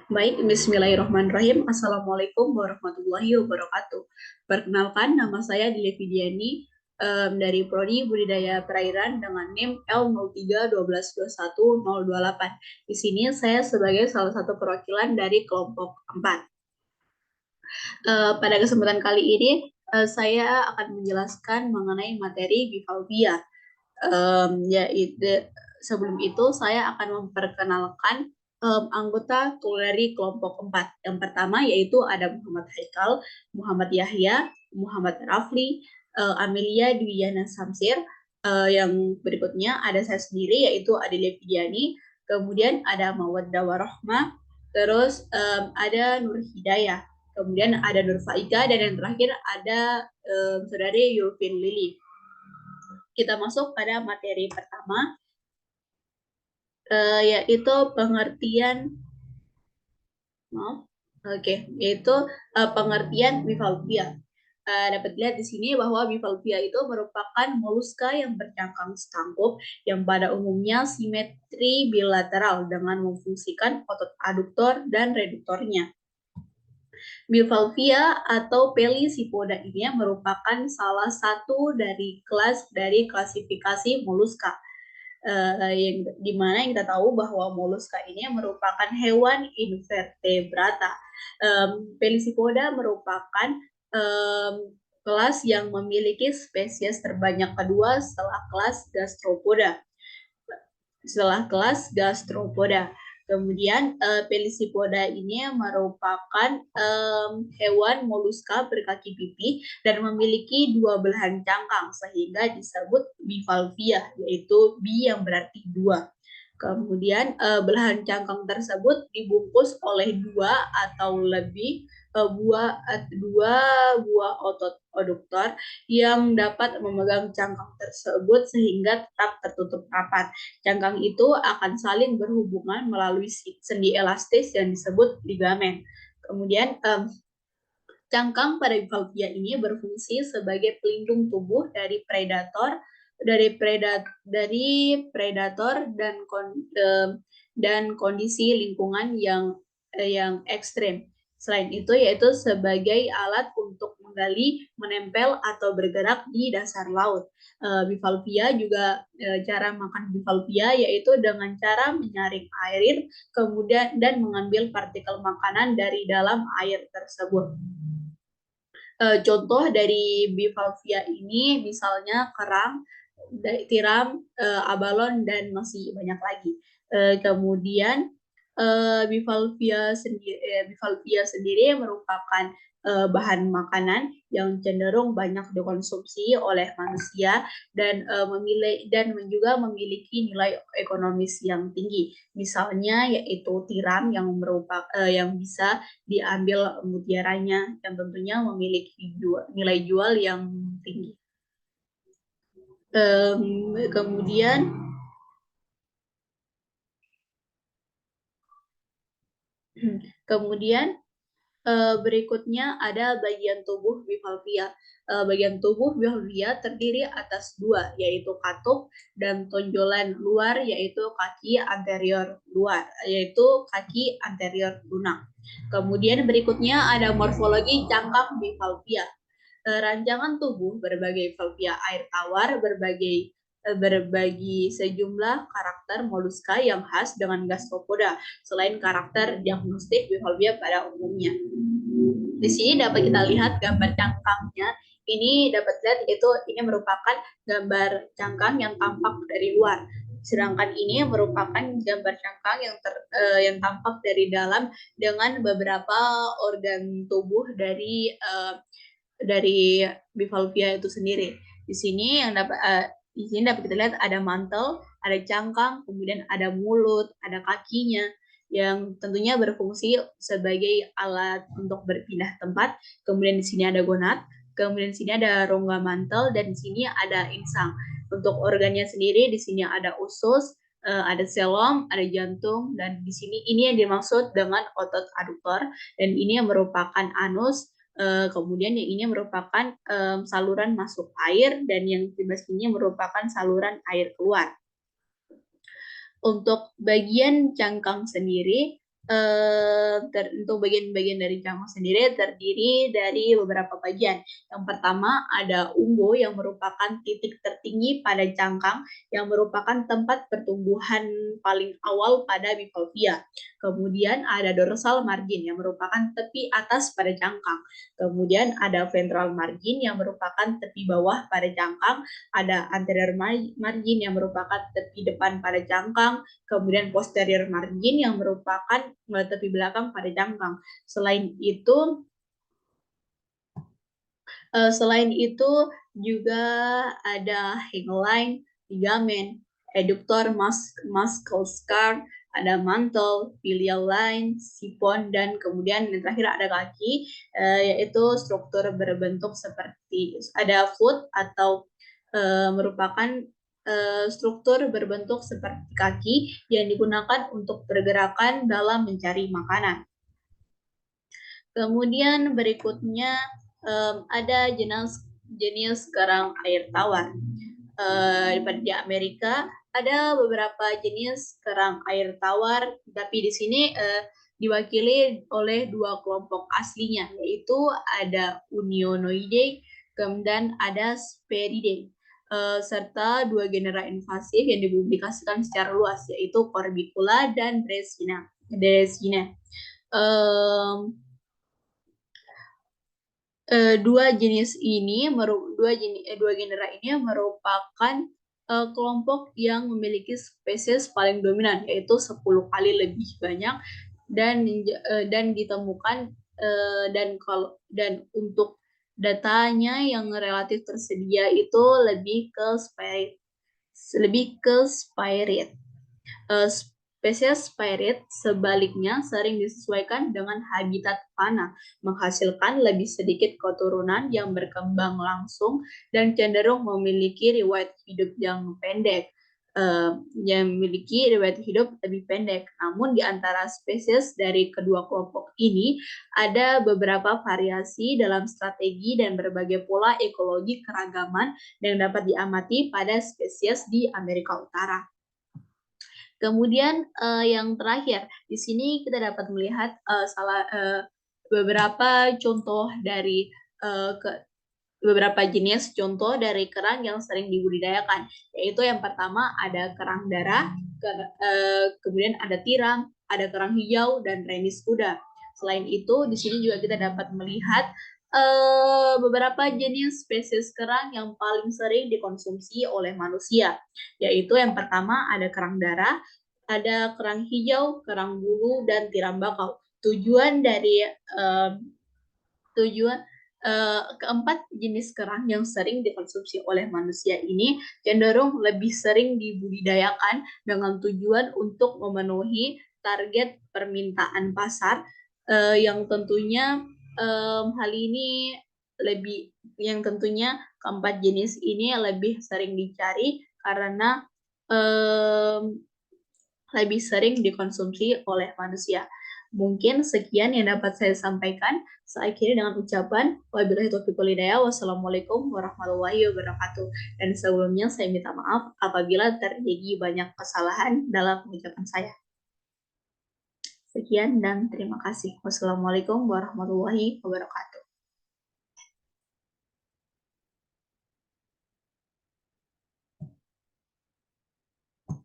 Baik, Bismillahirrahmanirrahim. Assalamualaikum warahmatullahi wabarakatuh. Perkenalkan, nama saya Dili Fidiani dari Prodi Budidaya Perairan dengan NIM L03 12 21 028. Di sini saya sebagai salah satu perwakilan dari kelompok 4. Pada kesempatan kali ini, saya akan menjelaskan mengenai materi bivalvia. Yaitu sebelum itu saya akan memperkenalkan anggota dari kelompok 4. Yang pertama yaitu ada Muhammad Haikal, Muhammad Yahya, Muhammad Rafli, Amelia Dwiyana Samsir. Yang berikutnya ada saya sendiri yaitu Adelia Fidiani, kemudian ada Mawaddah Warohmah, terus ada Nur Hidayah, kemudian ada Nur Faika, dan yang terakhir ada saudari Yulvin Lili. Kita masuk pada materi pertama, yaitu pengertian, yaitu pengertian bivalvia. Dapat dilihat di sini bahwa bivalvia itu merupakan moluska yang bercangkang setangkup yang pada umumnya simetri bilateral dengan memfungsikan otot aduktor dan reduktornya. Bivalvia atau Pelicipoda ini merupakan salah satu dari klasifikasi moluska, yang dimana kita tahu bahwa moluska ini merupakan hewan invertebrata. Pelicipoda merupakan kelas yang memiliki spesies terbanyak kedua setelah kelas gastropoda. Kemudian Pelicipoda ini merupakan hewan moluska berkaki pipi dan memiliki dua belahan cangkang sehingga disebut bivalvia, yaitu bi yang berarti dua. Kemudian belahan cangkang tersebut dibungkus oleh dua atau lebih dua buah otot aduktor yang dapat memegang cangkang tersebut sehingga tetap tertutup rapat. Cangkang itu akan saling berhubungan melalui sendi elastis yang disebut ligamen. Kemudian cangkang pada bivalvia ini berfungsi sebagai pelindung tubuh dari predator dan kondisi lingkungan yang ekstrim. Selain itu, yaitu sebagai alat untuk menggali, menempel, atau bergerak di dasar laut. Bivalvia juga cara makan bivalvia yaitu dengan cara menyaring air kemudian dan mengambil partikel makanan dari dalam air tersebut. Contoh dari bivalvia ini misalnya kerang, tiram, abalon, dan masih banyak lagi. Kemudian bivalvia sendiri merupakan bahan makanan yang cenderung banyak dikonsumsi oleh manusia dan juga memiliki nilai ekonomis yang tinggi. Misalnya yaitu tiram yang bisa diambil mutiaranya yang tentunya memiliki nilai jual yang tinggi. Kemudian berikutnya ada bagian tubuh bivalvia. Bagian tubuh bivalvia terdiri atas dua, yaitu katup dan tonjolan luar, yaitu kaki anterior lunak. Kemudian berikutnya ada morfologi cangkang bivalvia. Rancangan tubuh berbagai bivalvia air tawar berbagi sejumlah karakter moluska yang khas dengan gastropoda, selain karakter diagnostik bivalvia pada umumnya. Di sini dapat kita lihat gambar cangkangnya. Ini dapat lihat ini merupakan gambar cangkang yang tampak dari luar. Sedangkan ini merupakan gambar cangkang yang tampak dari dalam dengan beberapa organ tubuh dari bivalvia itu sendiri. Di sini dapat kita lihat ada mantel, ada cangkang, kemudian ada mulut, ada kakinya yang tentunya berfungsi sebagai alat untuk berpindah tempat. Kemudian di sini ada gonad, kemudian di sini ada rongga mantel, dan di sini ada insang. Untuk organnya sendiri di sini ada usus, ada selom, ada jantung, dan di sini ini yang dimaksud dengan otot aduktor, dan ini yang merupakan anus. Kemudian yang ini merupakan saluran masuk air, dan yang sebelah sini merupakan saluran air keluar. Untuk bagian cangkang sendiri, untuk bagian-bagian dari cangkang sendiri terdiri dari beberapa bagian. Yang pertama ada umbo yang merupakan titik tertinggi pada cangkang yang merupakan tempat pertumbuhan paling awal pada bivalvia. Kemudian ada dorsal margin yang merupakan tepi atas pada cangkang. Kemudian ada ventral margin yang merupakan tepi bawah pada cangkang. Ada anterior margin yang merupakan tepi depan pada cangkang. Kemudian posterior margin yang merupakan tepi belakang pada cangkang. Selain itu juga ada hingline, ligamen, eduktor, muscle scar, ada mantle, filial line, sipon, dan kemudian yang terakhir ada kaki, yaitu struktur berbentuk seperti ada foot atau merupakan struktur berbentuk seperti kaki yang digunakan untuk pergerakan dalam mencari makanan. Kemudian berikutnya ada jenis kerang air tawar. Di Amerika ada beberapa jenis kerang air tawar, tapi di sini diwakili oleh dua kelompok aslinya, yaitu ada Unionoideae dan ada Sphaeridae, serta dua genera invasif yang dipublikasikan secara luas, yaitu Corbicula dan Dreissena. Dua genera ini merupakan kelompok yang memiliki spesies paling dominan, yaitu 10 kali lebih banyak dan ditemukan dan untuk datanya yang relatif tersedia itu lebih ke Sphaerid. Spesies Sphaerid sebaliknya sering disesuaikan dengan habitat panah, menghasilkan lebih sedikit keturunan yang berkembang langsung dan cenderung memiliki riwayat hidup yang pendek. Lebih pendek. Namun di antara spesies dari kedua kelompok ini ada beberapa variasi dalam strategi dan berbagai pola ekologi keragaman yang dapat diamati pada spesies di Amerika Utara. Kemudian yang terakhir, di sini kita dapat melihat beberapa contoh dari beberapa jenis contoh dari kerang yang sering dibudidayakan, yaitu yang pertama ada kerang darah, kemudian ada tiram, ada kerang hijau, dan remis kuda. Selain itu, di sini juga kita dapat melihat beberapa jenis spesies kerang yang paling sering dikonsumsi oleh manusia, yaitu yang pertama ada kerang darah, ada kerang hijau, kerang bulu, dan tiram bakau. Keempat jenis kerang yang sering dikonsumsi oleh manusia ini cenderung lebih sering dibudidayakan dengan tujuan untuk memenuhi target permintaan pasar, yang tentunya keempat jenis ini lebih sering dicari karena lebih sering dikonsumsi oleh manusia. Mungkin sekian yang dapat saya sampaikan. Saya akhiri dengan ucapan wabillahi taufiq wal hidayah. Wassalamualaikum warahmatullahi wabarakatuh. Dan sebelumnya saya minta maaf apabila terjadi banyak kesalahan dalam ucapan saya. Sekian dan terima kasih. Wassalamualaikum warahmatullahi wabarakatuh.